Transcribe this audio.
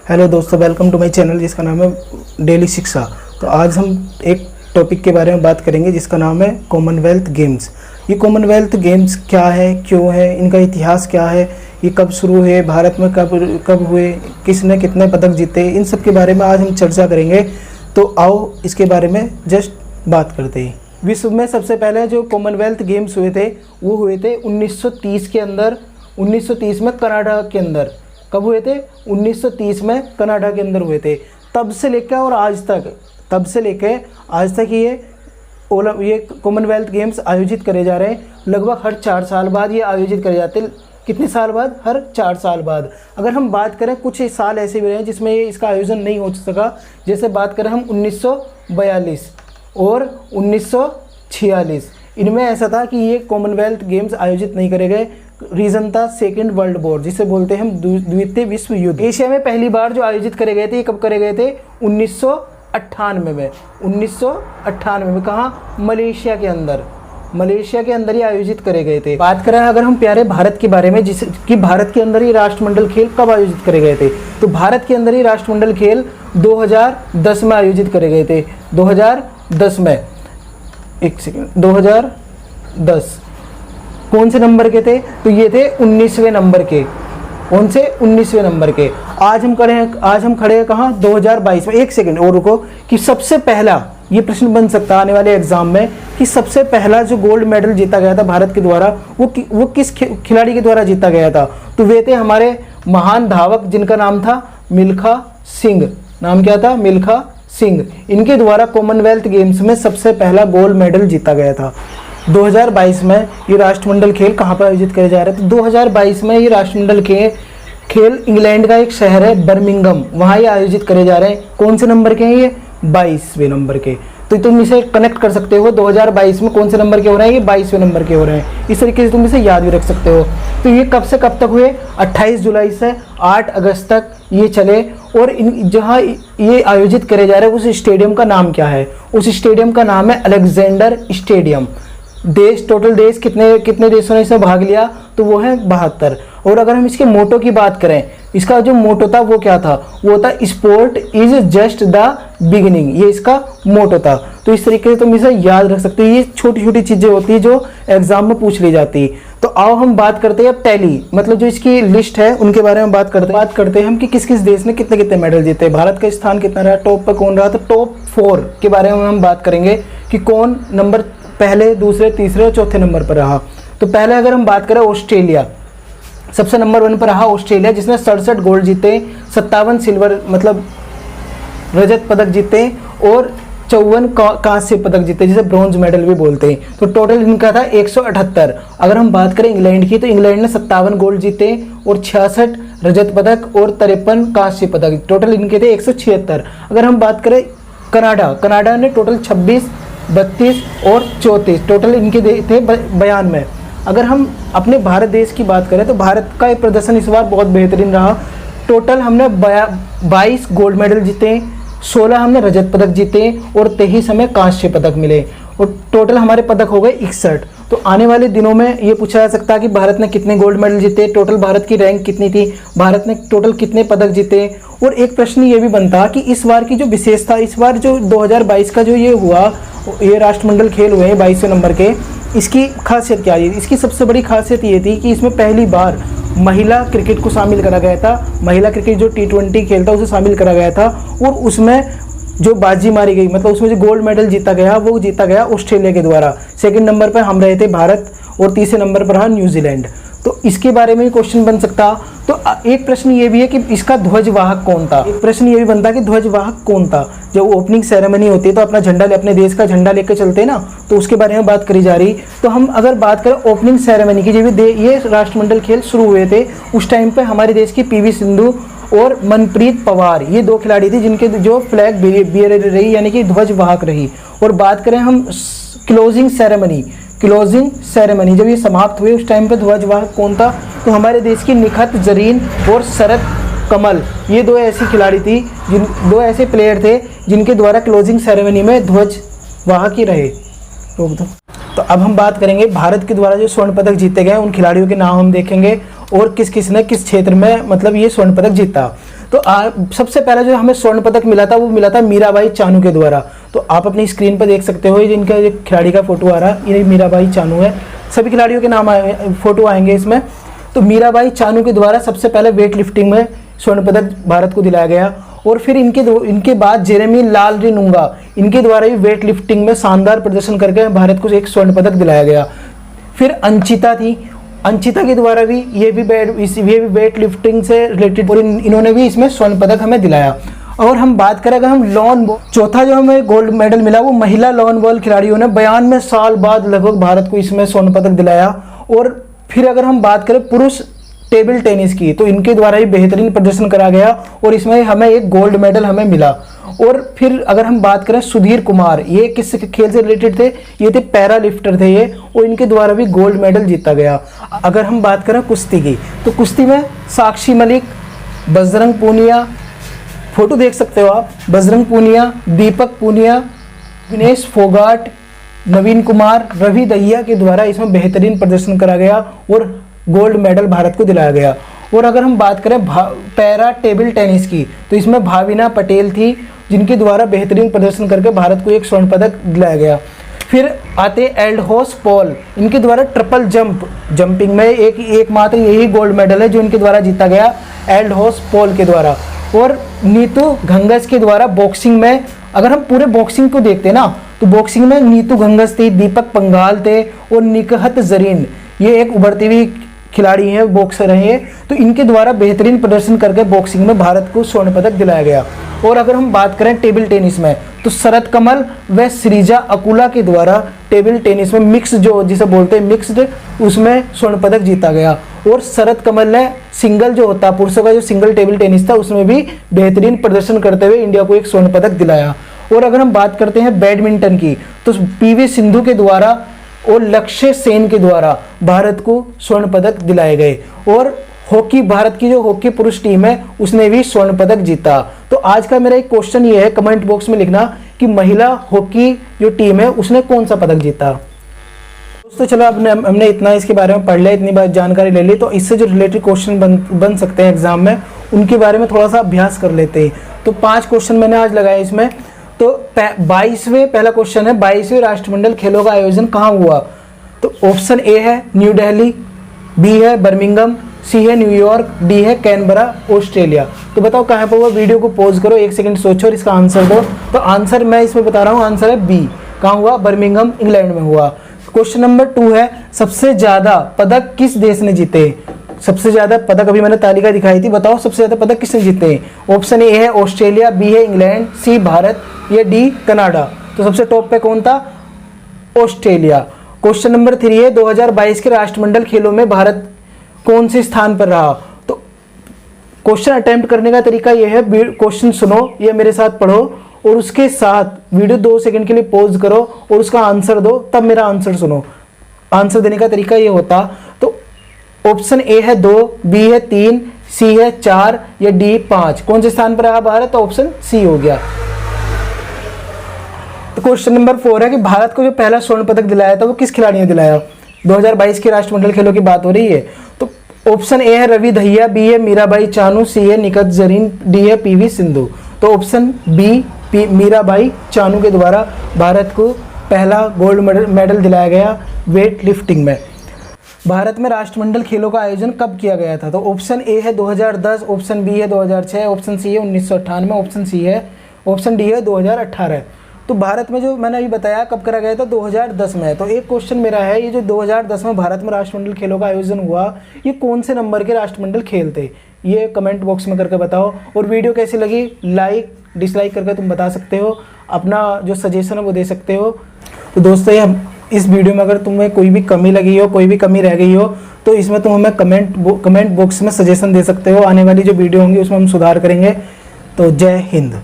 Hello दोस्तों, welcome to my channel जिसका नाम है डेली शिक्षा। तो आज हम एक टॉपिक के बारे में बात करेंगे जिसका नाम है कॉमनवेल्थ गेम्स। ये कॉमनवेल्थ गेम्स क्या है, क्यों है, इनका इतिहास क्या है, ये कब शुरू हुए, भारत में कब हुए, किसने कितने पदक जीते, इन सब के बारे में आज हम चर्चा करेंगे। तो आओ इसके बारे में जस्ट बात करते हैं। विश्व में सबसे पहले जो कॉमनवेल्थ गेम्स हुए थे वो हुए थे 1930 के अंदर, 1930 में कनाडा के अंदर। कब हुए थे? 1930 में कनाडा के अंदर हुए थे। तब से लेकर और आज तक ये कॉमनवेल्थ गेम्स आयोजित करे जा रहे हैं। लगभग हर 4 साल बाद ये आयोजित करे जाते हैं। कितने साल बाद? हर 4 साल बाद। अगर हम बात करें, कुछ साल ऐसे भी रहे हैं जिसमें इसका आयोजन नहीं हो सका। जैसे बात करें हम 1942 और 1946, इनमें ऐसा था कि ये कॉमनवेल्थ गेम्स आयोजित नहीं करे गए। रीज़न था सेकेंड वर्ल्ड वॉर, जिसे बोलते हैं हम द्वितीय विश्व युद्ध। एशिया में पहली बार जो आयोजित करे गए थे, ये कब करे गए थे? 1998 में। 1998 में कहाँ? मलेशिया के अंदर ही आयोजित करे गए थे। बात करें अगर हम प्यारे भारत के बारे में, जिस कि भारत के अंदर ही राष्ट्रमंडल खेल कब आयोजित करे गए थे, तो भारत के अंदर ही राष्ट्रमंडल खेल 2010 में आयोजित करे गए थे। 2010 में, 2010 कौन से नंबर के थे? तो ये थे 19वें नंबर के। कौन से? 19वें नंबर के। आज हम खड़े हैं कहाँ? 2022 में। एक सेकंड और रुको, कि सबसे पहला, ये प्रश्न बन सकता है आने वाले एग्जाम में, कि सबसे पहला जो गोल्ड मेडल जीता गया था भारत के द्वारा, वो किस खिलाड़ी के द्वारा जीता गया था? तो वे थे हमारे महान धावक जिनका नाम था मिल्खा सिंह। नाम क्या था? मिल्खा सिंह। इनके द्वारा कॉमनवेल्थ गेम्स में सबसे पहला गोल्ड मेडल जीता गया था। 2022 में ये राष्ट्रमंडल खेल कहाँ पर आयोजित करे जा रहे थे? 2022 में ये राष्ट्रमंडल खेल इंग्लैंड का एक शहर है बर्मिंघम, वहाँ ये आयोजित करे जा रहे हैं। कौन से नंबर के हैं ये? 22वें नंबर के। तो तुम इसे कनेक्ट कर सकते हो, 2022 में कौन से नंबर के हो रहे हैं? ये 22वें नंबर के हो रहे हैं। इस तरीके से तुम इसे याद भी रख सकते हो। तो ये कब से कब तक हुए? 28 जुलाई से 8 अगस्त तक ये चले। और जहाँ ये आयोजित करे जा रहे हैं उस स्टेडियम का नाम क्या है? उस स्टेडियम का नाम है अलेक्जेंडर स्टेडियम। टोटल देश कितने देशों ने इसमें भाग लिया? तो वो है 72। और अगर हम इसके मोटो की बात करें, इसका जो मोटो था वो क्या था? वो था sport is just the beginning. ये इसका मोटो था। तो इस तरीके से तुम इसे याद रख सकते हो। ये छोटी छोटी चीजें होती है जो एग्जाम में पूछ ली जाती है। तो आओ हम बात करते हैं अब टैली, मतलब जो इसकी लिस्ट है उनके बारे में बात करते हैं हम कि किस किस देश ने कितने कितने मेडल जीते, भारत का स्थान कितना रहा, टॉप पर कौन रहा। तो टॉप 4 के बारे में हम बात करेंगे कि कौन नंबर पहले, दूसरे, तीसरे और चौथे नंबर पर रहा। तो पहले अगर हम बात करें, ऑस्ट्रेलिया सबसे नंबर 1 पर रहा। ऑस्ट्रेलिया जिसने 67 गोल्ड जीते, 57 सिल्वर मतलब रजत पदक जीते और 54 कांस्य पदक जीते, जिसे ब्रॉन्ज मेडल भी बोलते हैं। तो टोटल इनका था 178। अगर हम बात करें इंग्लैंड की, तो इंग्लैंड ने 57 गोल्ड जीते और 66 रजत पदक और 53 कांस्य पदक। टोटल इनके थे 176। अगर हम बात करें कनाडा ने टोटल 26, 32 और 34, टोटल इनके थे 92। अगर हम अपने भारत देश की बात करें तो भारत का प्रदर्शन इस बार बहुत बेहतरीन रहा। टोटल हमने 22 गोल्ड मेडल जीते, 16 हमने रजत पदक जीते और 23 हमें कांस्य पदक मिले और टोटल हमारे पदक हो गए 61। तो आने वाले दिनों में ये पूछा जा सकता है कि भारत ने कितने गोल्ड मेडल जीते, टोटल भारत की रैंक कितनी थी, भारत ने टोटल कितने पदक जीते। और एक प्रश्न ये भी बनता कि इस बार की जो विशेषता, इस बार जो 2022 का जो ये हुआ, ये राष्ट्रमंडल खेल हुए हैं 22वें नंबर के, इसकी खासियत क्या है? इसकी सबसे बड़ी खासियत ये थी कि इसमें पहली बार महिला क्रिकेट को शामिल करा गया था। महिला क्रिकेट जो T20 खेल था उसे शामिल करा गया था और उसमें जो बाजी मारी गई, मतलब उसमें जो गोल्ड मेडल जीता गया वो जीता गया ऑस्ट्रेलिया के द्वारा। सेकंड नंबर पर हम रहे थे भारत और तीसरे नंबर पर रहा न्यूजीलैंड। तो इसके बारे में क्वेश्चन बन सकता। तो एक प्रश्न ये भी है कि इसका ध्वजवाहक कौन था? एक प्रश्न ये भी बनता कि ध्वजवाहक कौन था? जब ओपनिंग सेरेमनी होती है तो अपना झंडा, अपने देश का झंडा लेकर चलते हैं ना, तो उसके बारे में बात करी जा रही। तो हम अगर बात करें ओपनिंग सेरेमनी की, जब ये राष्ट्रमंडल खेल शुरू हुए थे उस टाइम पर हमारे देश की PV सिंधु और मनप्रीत पवार, ये 2 खिलाड़ी थी जिनके जो फ्लैग बेयर रही, यानी कि ध्वजवाहक रही। और बात करें हम क्लोजिंग सेरेमनी जब ये समाप्त हुई उस टाइम पे ध्वजवाहक कौन था? तो हमारे देश की निखत जरीन और शरद कमल, ये 2 ऐसी खिलाड़ी थी, 2 ऐसे प्लेयर थे जिनके द्वारा क्लोजिंग सेरेमनी में ध्वजवाहक ही रहे। रोक दो। तो अब हम बात करेंगे भारत के द्वारा जो स्वर्ण पदक जीते गए उन खिलाड़ियों के नाम हम देखेंगे और किस किस ने किस क्षेत्र में मतलब ये स्वर्ण पदक जीता। तो सबसे पहला जो हमें स्वर्ण पदक मिला था वो मिला था मीराबाई चानू के द्वारा। तो आप अपनी स्क्रीन पर देख सकते हो, ये जिनका ये खिलाड़ी का फोटो आ रहा है ये मीराबाई चानू है। सभी खिलाड़ियों के नाम फोटो आएंगे इसमें। तो मीराबाई चानू के द्वारा सबसे पहले वेट लिफ्टिंग में स्वर्ण पदक भारत को दिलाया गया। और फिर इनके बाद जेरेमी लालरिनुंगा, इनके द्वारा भी वेट लिफ्टिंग में शानदार प्रदर्शन करके भारत को एक स्वर्ण पदक दिलाया गया। फिर अंचिता थी, अंचिता के द्वारा भी ये भी वेट लिफ्टिंग से रिलेटेड और इन्होंने भी इसमें स्वर्ण पदक हमें दिलाया। और हम बात करें अगर हम लॉन बॉल, चौथा जो हमें गोल्ड मेडल मिला वो महिला लॉन बॉल खिलाड़ियों ने 92 साल बाद लगभग भारत को इसमें स्वर्ण पदक दिलाया। और फिर अगर हम बात करें पुरुष टेबल टेनिस की, तो इनके द्वारा ही बेहतरीन प्रदर्शन करा गया और इसमें हमें एक गोल्ड मेडल हमें मिला। और फिर अगर हम बात करें सुधीर कुमार, ये किस खेल से रिलेटेड थे, ये थे पैरा लिफ्टर थे ये, और इनके द्वारा भी गोल्ड मेडल जीता गया। अगर हम बात करें कुश्ती की, तो कुश्ती में साक्षी मलिक, बजरंग पूनिया, फोटो देख सकते हो आप, बजरंग पूनिया, दीपक पूनिया, विनेश फोगाट, नवीन कुमार, रवि दहिया के द्वारा इसमें बेहतरीन प्रदर्शन करा गया और गोल्ड मेडल भारत को दिलाया गया। और अगर हम बात करें पैरा टेबल टेनिस की, तो इसमें भाविना पटेल थी जिनके द्वारा बेहतरीन प्रदर्शन करके भारत को एक स्वर्ण पदक दिलाया गया। फिर आते एल्डहोस पॉल, इनके द्वारा ट्रिपल जंपिंग में एकमात्र यही गोल्ड मेडल है जो इनके द्वारा जीता गया, एल्डहोस पॉल के द्वारा। और नीतू घंगस के द्वारा बॉक्सिंग में, अगर हम पूरे बॉक्सिंग को देखते ना, तो बॉक्सिंग में नीतू घंगस थी, दीपक पंघाल थे और निकहत जरीन, ये एक उभरती हुई खिलाड़ी हैं, बॉक्सर हैं ये। तो इनके द्वारा बेहतरीन प्रदर्शन करके बॉक्सिंग में भारत को स्वर्ण पदक दिलाया गया। और अगर हम बात करें टेबल टेनिस में, तो शरद कमल व श्रीजा अकुला के द्वारा टेबल टेनिस में मिक्स, जो जिसे बोलते हैं मिक्स्ड, उसमें स्वर्ण पदक जीता गया। और शरद कमल ने सिंगल जो होता पुरुषों का जो सिंगल टेबल टेनिस था उसमें भी बेहतरीन प्रदर्शन करते हुए इंडिया को एक स्वर्ण पदक दिलाया। और अगर हम बात करते हैं बैडमिंटन की, तो पीवी सिंधु के द्वारा और लक्ष्य सेन के द्वारा भारत को स्वर्ण पदक दिलाए गए। और हॉकी, भारत की जो हॉकी पुरुष टीम है उसने भी स्वर्ण पदक जीता। तो आज का मेरा एक क्वेश्चन ये है, कमेंट बॉक्स में लिखना कि महिला हॉकी जो टीम है उसने कौन सा पदक जीता। दोस्तों चलो, अब हमने इतना इसके बारे में पढ़ लिया, इतनी बार जानकारी ले ली, तो इससे जो रिलेटेड क्वेश्चन बन सकते हैं एग्जाम में, उनके बारे में थोड़ा सा अभ्यास कर लेते हैं। तो 5 क्वेश्चन मैंने आज लगाए इसमें। तो 22वें, पहला क्वेश्चन है 22वें राष्ट्रमंडल खेलों का आयोजन कहाँ हुआ। तो ऑप्शन ए है न्यू दिल्ली, बी है बर्मिंघम, सी है न्यूयॉर्क, डी है कैनबरा ऑस्ट्रेलिया। तो बताओ कहाँ पर हुआ। वीडियो को पॉज करो, 1 सेकंड सोचो और इसका आंसर दो। तो आंसर मैं इसमें बता रहा हूँ, आंसर है बी। कहाँ हुआ, बर्मिंघम इंग्लैंड में हुआ। क्वेश्चन नंबर 2 है सबसे ज्यादा पदक किस देश ने जीते। सबसे ज्यादा पदक, अभी मैंने तालिका दिखाई थी, बताओ सबसे ज्यादा पदक किसने जीते। ऑप्शन ए है ऑस्ट्रेलिया, बी है इंग्लैंड, सी भारत, या डी कनाडा। तो सबसे टॉप पे कौन था, ऑस्ट्रेलिया। क्वेश्चन नंबर 3 है 2022 के राष्ट्रमंडल खेलों में भारत कौन से स्थान पर रहा। तो क्वेश्चन अटेम्प्ट करने का तरीका यह है, क्वेश्चन सुनो या मेरे साथ पढ़ो और उसके साथ वीडियो 2 सेकंड के लिए पॉज करो और उसका आंसर दो, तब मेरा आंसर सुनो। आंसर देने का तरीका ये होता, तो ऑप्शन ए है 2, बी है 3, सी है 4, या डी 5। कौन से स्थान पर रहा भारत, तो ऑप्शन सी हो गया। तो क्वेश्चन नंबर 4 है कि भारत को जो पहला स्वर्ण पदक दिलाया था वो किस खिलाड़ी ने दिलाया। 2022 के राष्ट्रमंडल खेलों की बात हो रही है। तो ऑप्शन ए है रवि दहिया, बी है मीराबाई चानू, सी है निकहत जरीन, डी है पीवी सिंधु। तो ऑप्शन बी मीराबाई चानू के द्वारा भारत को पहला गोल्ड मेडल दिलाया गया वेट लिफ्टिंग में। भारत में राष्ट्रमंडल खेलों का आयोजन कब किया गया था। तो ऑप्शन ए है 2010, ऑप्शन बी है 2006, ऑप्शन सी है 1998, ऑप्शन डी है 2018। तो भारत में जो मैंने अभी बताया कब करा गया था, 2010 में। तो एक क्वेश्चन मेरा है, ये जो 2010 में भारत में राष्ट्रमंडल खेलों का आयोजन हुआ, ये कौन से नंबर के राष्ट्रमंडल खेल थे, ये कमेंट बॉक्स में करके बताओ। और वीडियो कैसी लगी, लाइक डिसलाइक करके तुम बता सकते हो, अपना जो सजेशन है वो दे सकते हो। तो दोस्तों ये इस वीडियो में अगर तुम्हें कोई भी कमी लगी हो, कोई भी कमी रह गई हो, तो इसमें तुम हमें कमेंट बॉक्स में सजेशन दे सकते हो। आने वाली जो वीडियो होंगी उसमें हम सुधार करेंगे। तो जय हिंद।